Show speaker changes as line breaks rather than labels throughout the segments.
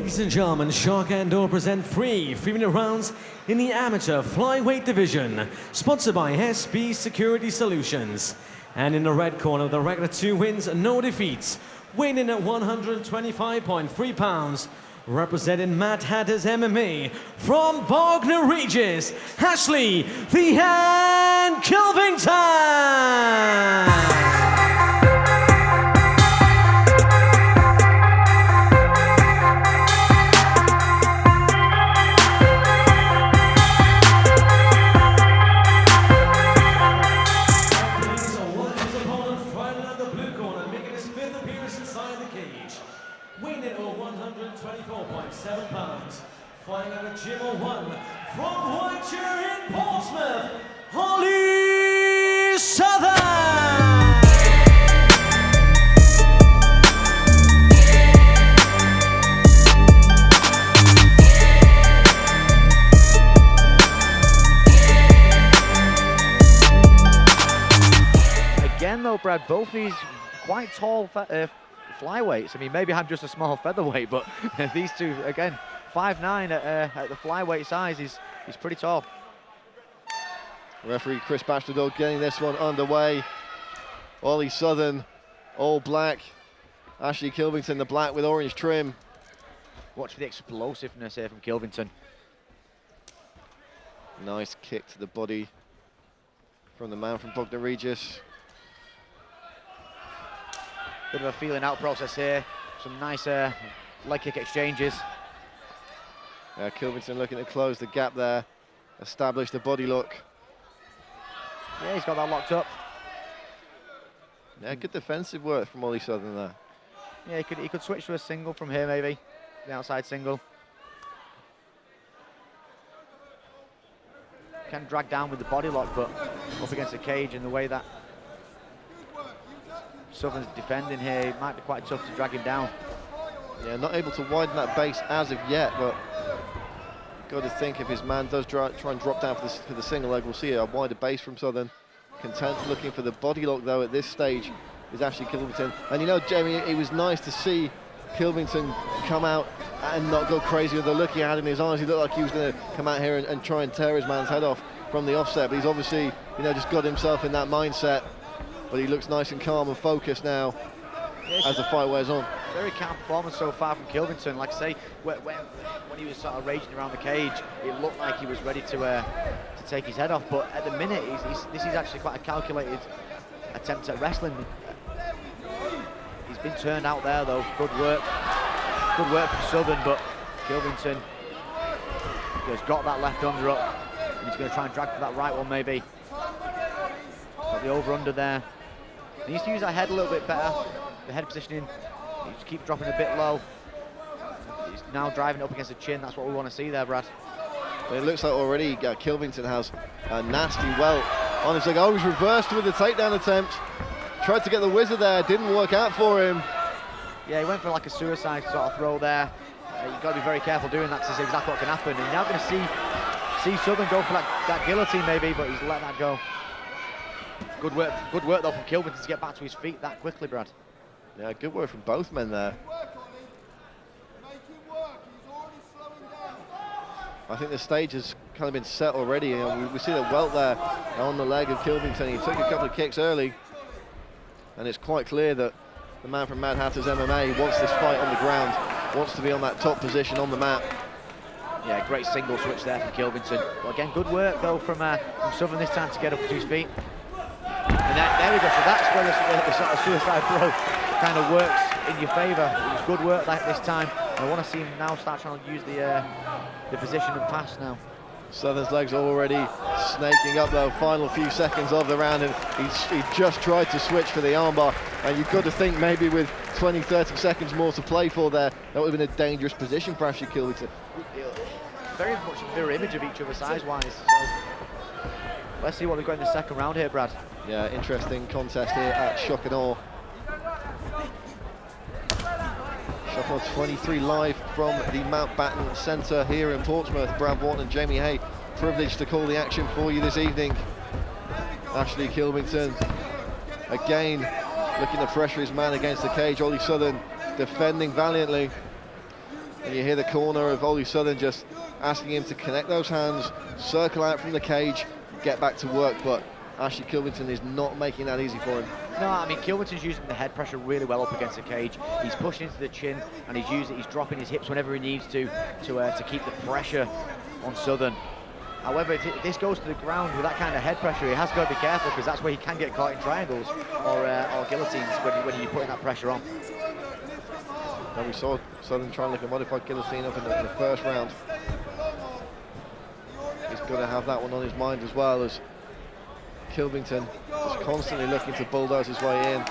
Ladies and gentlemen, Shark and Door present 3-minute rounds in the amateur flyweight division, sponsored by SB Security Solutions. And in the red corner, the regular 2 wins, no defeats, weighing in at 125.3 pounds, representing Mad Hatters MMA from Bognor Regis, Ashleigh the Hand Kilvington. Weighing in at 124.7 pounds, fighting out of Gym 01 from Whitechair in Portsmouth, Ollie Southern!
Again though, Brad, both these quite tall flyweights. I mean, maybe I'm just a small featherweight, but these two, again, 5'9" at the flyweight size, he's pretty tall.
Referee Chris Bastardor getting this one underway. Ollie Southern, all black. Ashleigh Kilvington, the black with orange trim.
Watch for the explosiveness here from Kilvington.
Nice kick to the body from the man from Bognor Regis.
Bit of a feeling out process here. Some nice leg kick exchanges.
Kilvington looking to close the gap there, establish the body lock.
Yeah, he's got that locked up.
Yeah, good defensive work from Ollie Southern there.
Yeah, he could switch to a single from here maybe, the outside single. Can drag down with the body lock, but up against the cage in the way that Southern's defending here, it might be quite tough to drag him down.
Yeah, not able to widen that base as of yet, but got to think if his man does try and drop down for the single leg, we'll see a wider base from Southern. Content looking for the body lock though at this stage is Ashleigh Kilvington. And you know, Jamie, it was nice to see Kilvington come out and not go crazy with the look he had in his eyes. He looked like he was going to come out here and try and tear his man's head off from the offset, but he's obviously, you know, just got himself in that mindset. But he looks nice and calm and focused now as the fight wears on.
Very calm performance so far from Kilvington. Like I say, when he was sort of raging around the cage, it looked like he was ready to take his head off. But at the minute, this is actually quite a calculated attempt at wrestling. He's been turned out there though. Good work from Southern, but Kilvington has got that left under up. And he's going to try and drag for that right one maybe. Got the over-under there. He needs to use that head a little bit better. The head positioning, he just keeps dropping a bit low. He's now driving up against the chin. That's what we want to see there, Brad.
But it looks like already Kilvington has a nasty welt on his leg. Oh, he's reversed with the takedown attempt. Tried to get the wizard there, didn't work out for him.
Yeah, he went for like a suicide sort of throw there. You've got to be very careful doing that to see exactly what can happen. And you're now going to see Southern go for that guillotine maybe, but he's let that go. Good work though from Kilvington to get back to his feet that quickly, Brad.
Yeah, good work from both men there. I think the stage has kind of been set already. We see the welt there on the leg of Kilvington. He took a couple of kicks early, and it's quite clear that the man from Mad Hatters MMA wants this fight on the ground, wants to be on that top position on the mat.
Yeah, great single switch there from Kilvington. But again, good work though from Southern this time to get up to his feet. And there we go, so that's where the sort of suicide throw kind of works in your favour. It was good work like this time. I want to see him now start trying to use the position and pass now.
Southern's legs already snaking up though, final few seconds of the round, and he just tried to switch for the armbar. And you've got to think maybe with 20-30 seconds more to play for there, that would have been a dangerous position for Ashleigh Kilvington.
Very much a mirror image of each other size-wise. So let's see what we've got in the second round here, Brad.
Yeah, interesting contest here at Shock and Awe. Shock and Awe 23 live from the Mountbatten Centre here in Portsmouth. Brad Wharton and Jamie Hay, privileged to call the action for you this evening. Ashleigh Kilvington again looking to pressure his man against the cage. Ollie Southern defending valiantly. And you hear the corner of Ollie Southern just asking him to connect those hands, circle out from the cage, get back to work, but Ashleigh Kilvington is not making that easy for him.
No, I mean, Kilvington's using the head pressure really well up against the cage. He's pushing into the chin, and he's dropping his hips whenever he needs to keep the pressure on Southern. However, if this goes to the ground with that kind of head pressure, he has got to be careful, because that's where he can get caught in triangles or guillotines when you're putting that pressure on.
And we saw Southern trying like a modified guillotine up in the first round. He's got to have that one on his mind as well, as Kilvington just constantly looking to bulldoze his way in.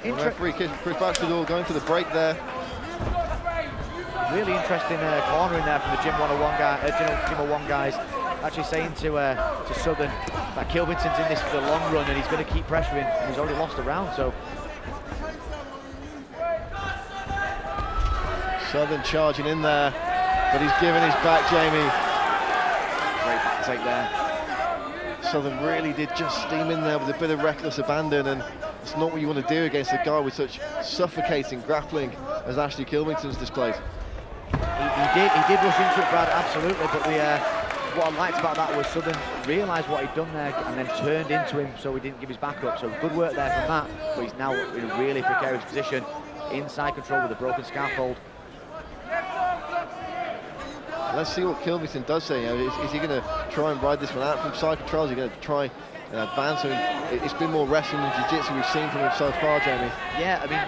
The referee Chris Batchelor going for the break there.
Really interesting corner in there from the Gym 101 guy, Gym 01 guys, actually saying to Southern that Kilvington's in this for the long run and he's going to keep pressuring, and he's already lost a round. So
Southern charging in there, but he's giving his back, Jamie.
Great back take there.
Southern really did just steam in there with a bit of reckless abandon, and it's not what you want to do against a guy with such suffocating grappling as Ashleigh Kilvington's displayed.
He did rush into it, Brad, absolutely, but what I liked about that was Southern realised what he'd done there and then turned into him, so he didn't give his back up. So good work there from that, but he's now in a really precarious position, inside control with a broken scaffold.
Let's see what Kilvington does say. Is he going to try and ride this one out from side control? Is he going to try and advance? I mean, it's been more wrestling and jiu-jitsu we've seen from him so far, Jamie.
Yeah, I mean,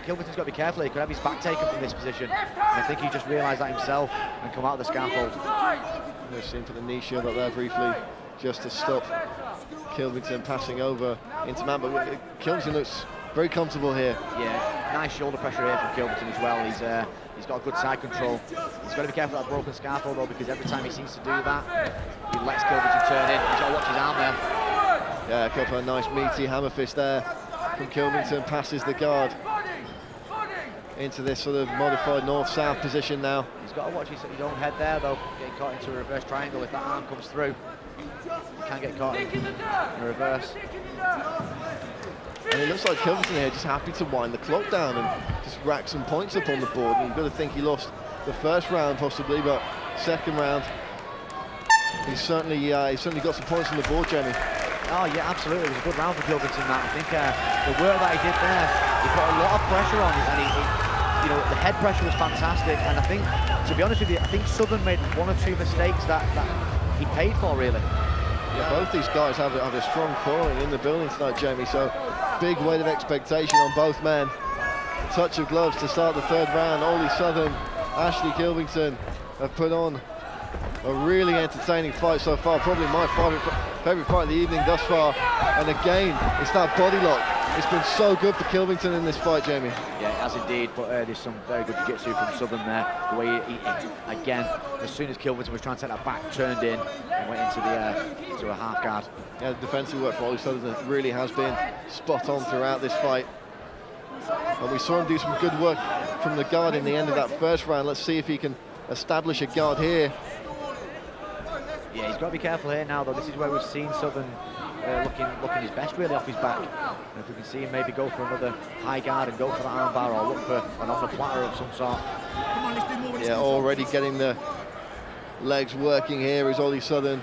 Kilvington's got to be careful. He could have his back taken from this position. And I think he just realised that himself and come out of the scaffold.
We've seen for the knee shield up there briefly, just to stop Kilvington passing over into man. But Kilvington looks very comfortable here.
Yeah, nice shoulder pressure here from Kilvington as well. He's got a good side control. He's got to be careful of that broken scaffold though, because every time he seems to do that, he lets Kilvington turn in. He's got to watch his arm there.
Yeah, a couple of nice meaty hammer fists there from Kilvington. Passes the guard into this sort of modified north-south position now.
He's got to watch his own head there though, getting caught into a reverse triangle. If that arm comes through, he can get caught in a reverse.
And it looks like Kilvington here just happy to wind the clock down and just rack some points up on the board. And you've got to think he lost the first round possibly, but second round he's certainly got some points on the board, Jamie.
Oh yeah, absolutely. It was a good round for Kilvington. That I think the work that he did there, he put a lot of pressure on it, and he the head pressure was fantastic. And I think, to be honest with you, I think Southern made one or two mistakes that he paid for really.
Yeah, both these guys have a strong following in the building tonight, Jamie, so big weight of expectation on both men. Touch of gloves to start the third round. Ollie Southern, Ashleigh Kilvington have put on a really entertaining fight so far, probably my favourite fight of the evening thus far. And again, it's that body lock. It's been so good for Kilvington in this fight, Jamie.
Yeah, it has indeed, but there's some very good jiu-jitsu from Southern there. The way he again, as soon as Kilvington was trying to take that back, turned in and went into a half guard. Yeah,
the defensive work for Ollie Southern really has been spot on throughout this fight. And we saw him do some good work from the guard in the end of that first round. Let's see if he can establish a guard here.
Yeah, he's got to be careful here now, though. This is where we've seen Southern looking his best really off his back. And if we can see him maybe go for another high guard and go for that arm bar, or look for an on the platter of some sort.
Yeah, already getting the legs working here is Ollie Southern.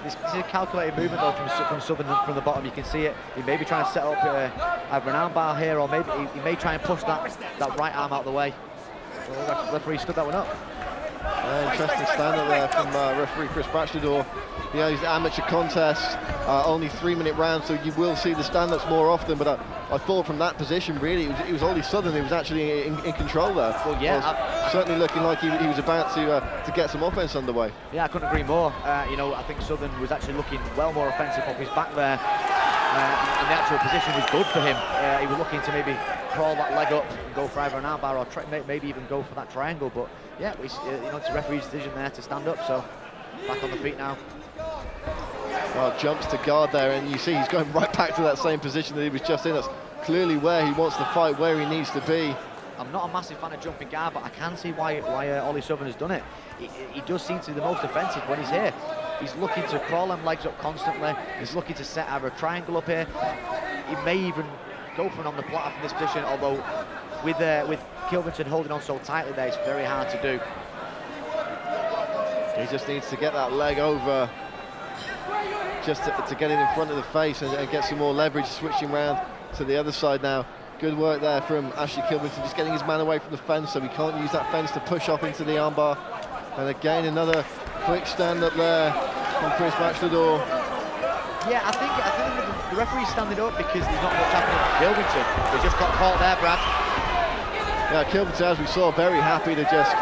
This is a calculated movement though from Southern from the bottom. You can see it. He may be trying to set up either an arm bar here, or maybe he may try and push that right arm out of the way. Well, the referee stood that one up.
Interesting stand-up there from referee Chris Batchelor. You know, these amateur contests, only 3-minute rounds, so you will see the stand-ups more often, but I thought from that position, really, it was Ollie Southern who was actually in control there.
Well, yeah.
Certainly looking like he was about to get some offense underway.
Yeah, I couldn't agree more. I think Southern was actually looking well more offensive off his back there. And the actual position was good for him. He was looking to maybe crawl that leg up and go for either an arm bar or maybe even go for that triangle. But yeah, it's a referee's decision there to stand up. So back on the feet now.
Well, jumps to guard there, and you see he's going right back to that same position that he was just in. That's clearly where he wants to fight, where he needs to be.
I'm not a massive fan of jumping guard, but I can see why Ollie Southern has done it. He does seem to be the most offensive when he's here. He's looking to crawl them legs up constantly. He's looking to set either a triangle up here. He may even go for an on the platter from this position, although with Kilvington holding on so tightly there, it's very hard to do.
He just needs to get that leg over, just to get it in front of the face and get some more leverage, switching round to the other side now. Good work there from Ashleigh Kilvington, just getting his man away from the fence so he can't use that fence to push off into the armbar. And again, another quick stand up there from Chris Batchelor.
Yeah, I think the referee's standing up because there's not much happening for Kilvington. They just got caught there, Brad.
Yeah, Kilvington, as we saw, very happy to just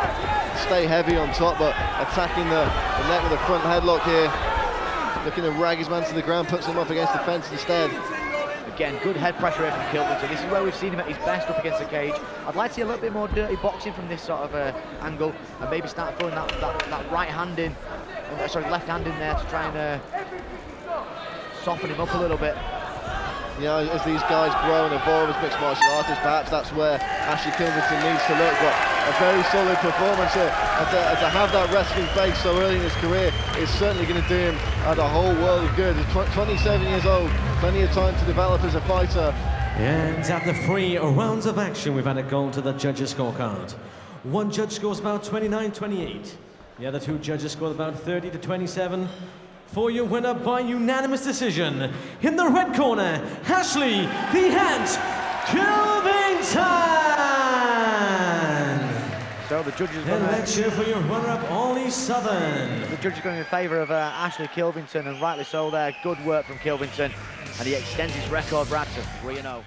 stay heavy on top, but attacking the neck with a front headlock here. Looking to rag his man to the ground, puts him up against the fence instead.
Again, good head pressure here from Kilvington. This is where we've seen him at his best up against the cage. I'd like to see a little bit more dirty boxing from this sort of angle, and maybe start throwing that right hand in, sorry, left hand in there to try and soften him up a little bit.
You know, as these guys grow and evolve as mixed martial artists, perhaps that's where Ashleigh Kilvington needs to look. But a very solid performance here, and to have that wrestling base so early in his career is certainly going to do him a whole world of good. He's 27 years old, plenty of time to develop as a fighter.
And after 3 rounds of action, we've had it go to the judges' scorecard. One judge scores about 29-28. The other 2 judges scored about 30-27. For your winner by unanimous decision, in the red corner, Ashleigh the Ant Kilvington!
So the judges are
And
going
let's cheer for your runner-up, Ollie Southern.
The judge is going in favour of Ashleigh Kilvington, and rightly so there. Good work from Kilvington, and he extends his record, Brad, to 3-0.